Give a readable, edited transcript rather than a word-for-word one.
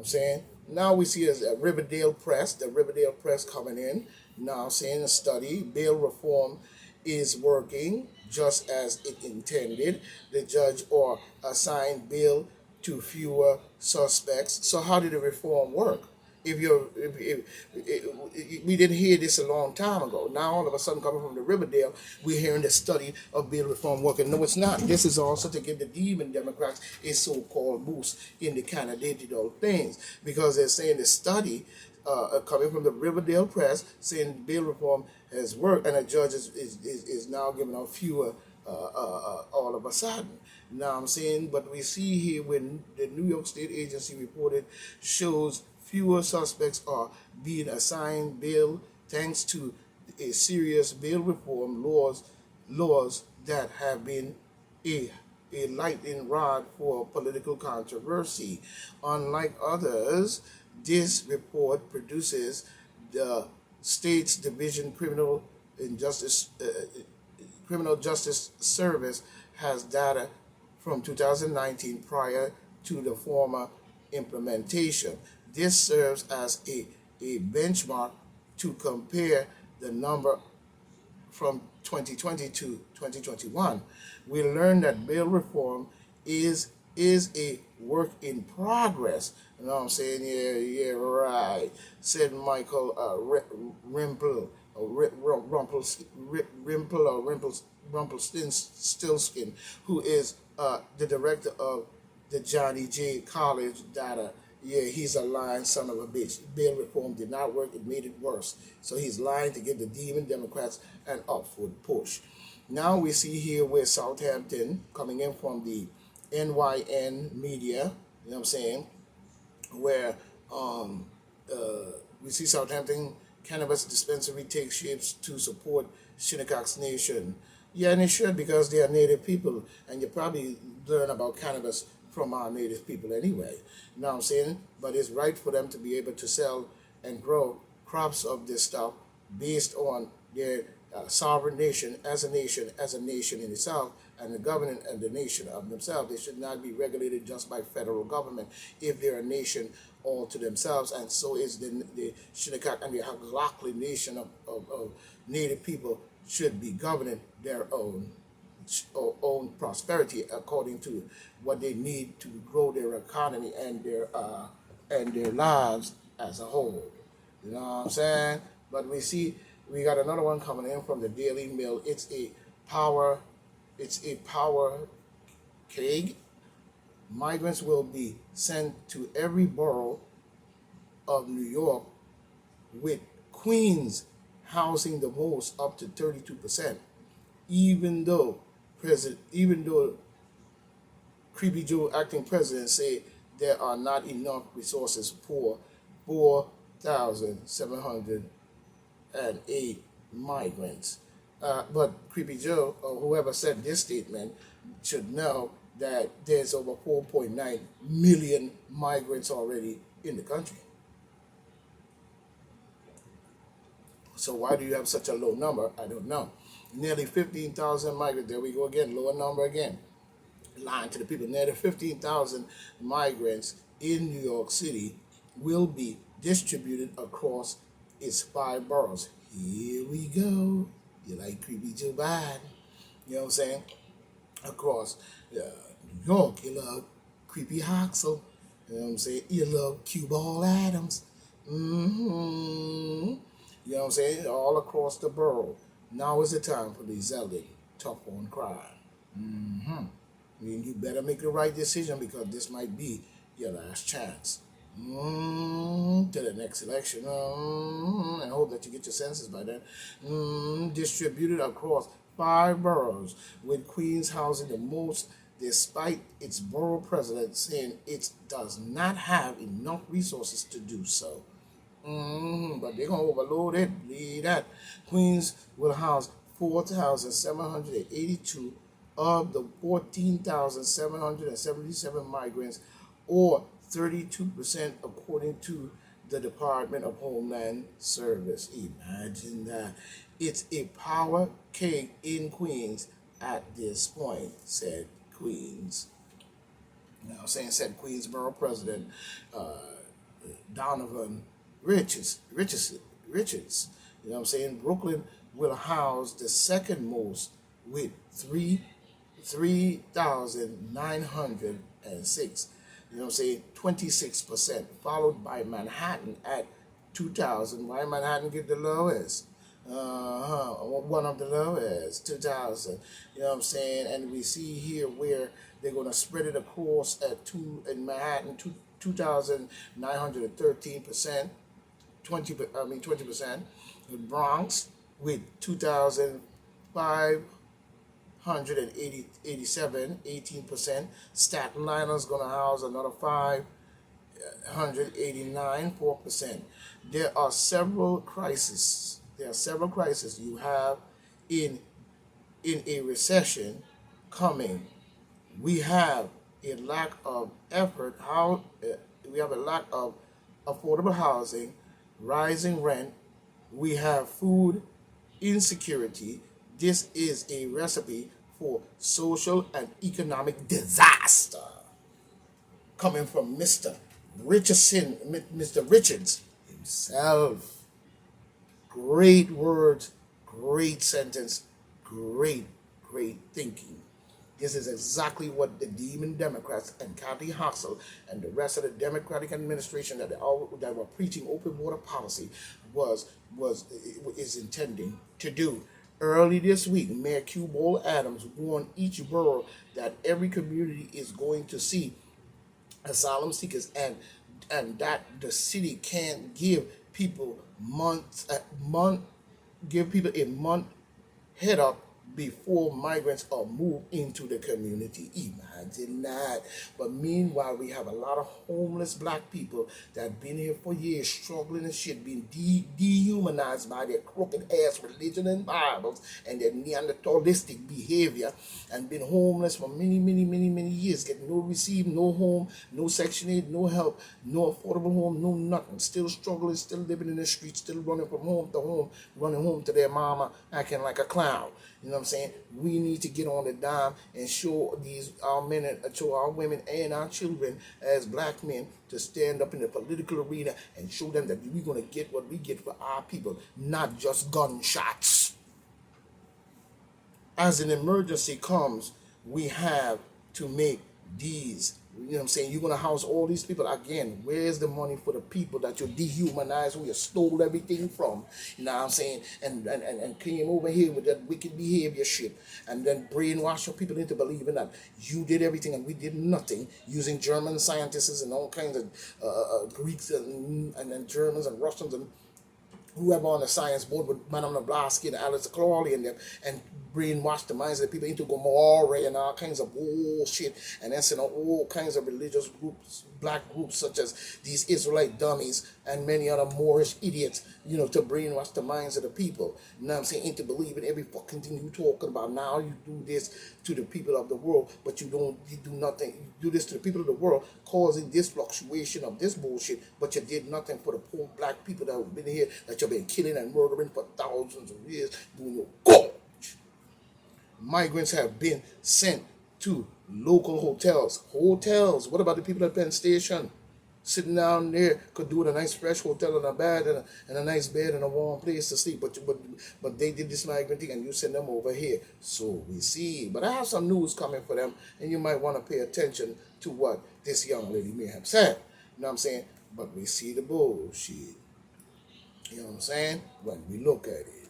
I'm saying? Now we see as a Riverdale Press, the Riverdale Press coming in, now saying a study, bail reform is working just as it intended. The judge or assigned bail to fewer suspects. So how did the reform work? If we didn't hear this a long time ago. Now all of a sudden coming from the Riverdale, we're hearing the study of bail reform working. No, it's not. This is also to give the demon Democrats a so-called boost in the kind of digital things, because they're saying the study coming from the Riverdale Press saying bail reform has worked, and a judge is now giving out fewer all of a sudden. Now I'm saying, but we see here when the New York State Agency reported shows fewer suspects are being assigned bail thanks to a serious bail reform laws that have been a a lightning rod for political controversy. Unlike others, this report produces the state's division criminal justice service has data from 2019 prior to the former implementation. This serves as a benchmark to compare the number from 2020 to 2021. We learned that bail reform is a work in progress. You know what I'm saying? Yeah, yeah, right. Said Michael Rimple, Rumpelstiltskin, who is the director of the Johnny J. College data. Yeah, he's a lying son of a bitch. Bail reform did not work, it made it worse. So he's lying to give the demon Democrats an upward push. Now we see here where Southampton, coming in from the NYN media, you know what I'm saying, where we see Southampton cannabis dispensary take shapes to support Shinnecock's Nation. Yeah, and it should, because they are native people, and you probably learn about cannabis from our native people anyway. You know what I'm saying? But it's right for them to be able to sell and grow crops of this stuff based on their sovereign nation, as a nation in itself, and the government and the nation of themselves. They should not be regulated just by federal government if they're a nation all to themselves, and so is the Shinnecock and the Algonquin nation of native people should be governing their own prosperity according to what they need to grow their economy and their lives as a whole. You know what I'm saying? But we got another one coming in from the Daily Mail. It's a power keg. Migrants will be sent to every borough of New York, with Queens housing the most, up to 32%, even though Creepy Joe, acting president, said there are not enough resources for 4,708 migrants. But Creepy Joe, or whoever said this statement, should know that there's over 4.9 million migrants already in the country. So why do you have such a low number? I don't know. Nearly 15,000 migrants. There we go again, lower number again. Lying to the people. Nearly 15,000 migrants in New York City will be distributed across its 5 boroughs. Here we go. You like Creepy Joe Biden. You know what I'm saying? Across New York, you love Creepy Hoxel. You know what I'm saying? You love Q Ball Adams. Mm-hmm. You know what I'm saying? All across the borough. Now is the time for the zealot, tough on crime. Mm-hmm. I mean, you better make the right decision, because this might be your last chance. To the next election. And hope that you get your senses by then. Distributed across 5 boroughs, with Queens housing the most, despite its borough president saying it does not have enough resources to do so. But they're going to overload it. Believe that. Queens will house 4,782 of the 14,777 migrants, or 32%, according to the Department of Homeland Service. Imagine that. It's a power cake in Queens at this point, said Queens. Now, saying said Queensboro president Donovan Richards. You know what I'm saying? Brooklyn will house the second most with 3,906. You know what I'm saying? 26%, followed by Manhattan at 2,000. Why Manhattan get the lowest? One of the lowest, 2,000. You know what I'm saying? And we see here where they're going to spread it across at two in Manhattan, 2,913%, 20%. The Bronx with 2,587, 18%. Staten Island's going to house another 589, 4%. There are several crises. You have in a recession coming. We have a lack of effort. We have a lack of affordable housing, rising rent. We have food insecurity. This is a recipe for social and economic disaster coming from Mr. Richards himself. Great words, great sentence, great thinking. This is exactly what the demon Democrats and Kathy Hochul and the rest of the Democratic administration that were preaching open border policy is intending to do. Early this week, Mayor Q Ball Adams warned each borough that every community is going to see asylum seekers, and that the city can't give people a month head up before migrants are moved into the community. Imagine that. But meanwhile, we have a lot of homeless black people that have been here for years, struggling and shit, being dehumanized by their crooked ass religion and Bibles and their Neanderthalistic behavior, and been homeless for many years, getting no home, no Section 8, no help, no affordable home, no nothing. Still struggling, still living in the streets, still running from home to home, running home to their mama, acting like a clown. You know what I'm saying? We need to get on the dime and show our women and our children as black men to stand up in the political arena and show them that we're going to get what we get for our people, not just gunshots. As an emergency comes, we have to make these. You know what I'm saying? You're going to house all these people. Again, where's the money for the people that you dehumanized, who you stole everything from? You know what I'm saying? And came over here with that wicked behavior shit, and then brainwash your people into believing that you did everything and we did nothing, using German scientists and all kinds of Greeks and Germans and Russians and whoever on the science board with Madame Blavatsky and Alice Crawley and them, and brainwash the minds of the people into Gomorrah and all kinds of bullshit, and then send out all kinds of religious groups, black groups such as these Israelite dummies and many other Moorish idiots, to brainwash the minds of the people. You know what I'm saying? Into believing every fucking thing you talking about. Now you do this to the people of the world, but you do nothing. You do this to the people of the world, causing this fluctuation of this bullshit, but you did nothing for the poor black people that have been here, that you've been killing and murdering for thousands of years, doing your gorge. Migrants have been sent to local hotels. What about the people at Penn Station? Sitting down there, could do it a nice fresh hotel and a bed and a nice bed and a warm place to sleep. But they did this migrant thing and you send them over here. So we see. But I have some news coming for them, and you might want to pay attention to what this young lady may have said. You know what I'm saying? But we see the bullshit. You know what I'm saying? When we look at it.